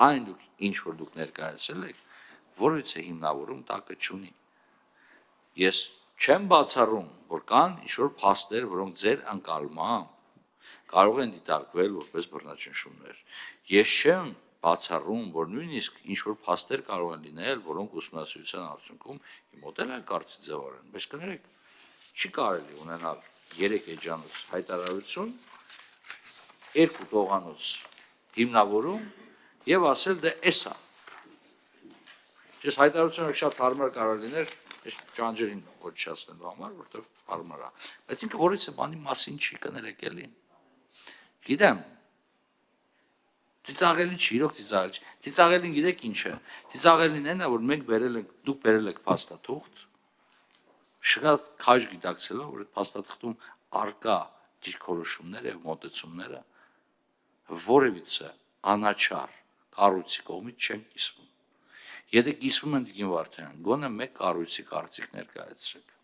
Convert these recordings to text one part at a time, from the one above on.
այն ինչ որ դուք ներկայացրել եք, որովհետեւ հիմնավորում տակը չունի։ Ես չեմ բացառում, որ կան ինչ-որ փաստեր, որոնք ձեր ընկալմամբ կարող են դիտարկվել որպես բռնաճնշումներ։ Ես չեմ բացառում, որ նույնիսկ ինչ-որ փաստեր կարող են լինել, որոնք ուսումնասիրության արդյունքում մոտ էլ կարծի ձևավորեն, բայց կներեք, չի կարելի ունենալ 3 էջանոց հայտարարություն, 2 տողանոց հիմնավորում եւ ասել դե էսա։ Ես հայտարարությունը շատ հարմար կարող լիներ այս ճանճերին ոչնչացնելու համար, որտեղ հարմար է։ Բայց ինքը որից է բանի մասին չի կներեք էլի։ Գիտեմ։ Ծիծաղելի չի, իրոք ծիծաղելի չի։ Ծիծաղելին գիտեք ինչ է։ Ծիծաղելին այն է, որ մենք դուք բերել եք փաստաթուղթ, շատ քաշ գիտակցելով, որ այդ փաստաթղթում արկա դիրքորոշումները եւ մոտեցումները որևիցե անաչառ կառույցի կողմից չեն կիսվում։ Եթե կիսվում են Տիկին Վարդանյան, գոնե մեկ կառույցի կարծիք ներկայացրեք,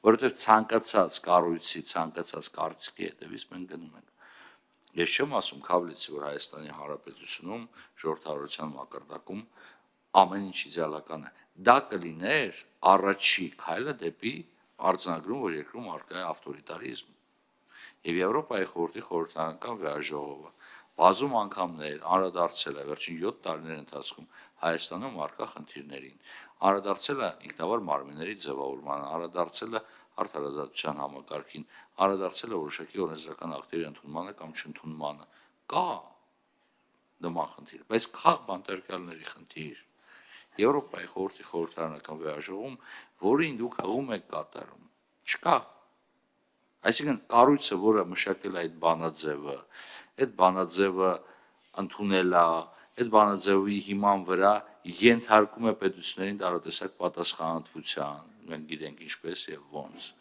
որովհետև ցանկացած կառույցի ցանկացած կարծիքի հետևից մենք գնում ենք։ Ես չեմ ասում Քավլիցի, որ Հայաստանի Հանրապետությունում ժողովրդավարության մակարդակում ամեն ինչ իդեալական է։ Դա կլիներ առաջի քայլը դեպի արձանագրում, որ երկրում առկա է ավտորիտարիզմ։ Եվ Եվրոպայի խորհրդի խորհրդարանական վեաժողովը բազում անգամներ անդրադարձել է վերջին 7 տարիների ընթացքում Հայաստանում առկա խնդիրներին, անդրադարձել է ինքնավար մարմինների ձևավորմանը, անդրադարձել է արդարադատության համակարգին, անդրադարձել է որոշակի օրենսդրական ակտերի ընդունմանը կամ չընդունմանը։ Կա նման խնդիր, բայց քաղ բանտարկյալների խնդիր Եվրոպայի խորհրդի խորհրդարանական վեաժողովում, որին դուք հղում եք կատարում, չկա։ Այսինքն կառույցը, որը մշակել է այդ բանաձևը ընդունել է, այդ բանաձևի հիման վրա ենթարկում է պետություններին տարատեսակ պատասխանատվության, մենք գիտենք ինչպես եւ ոնց։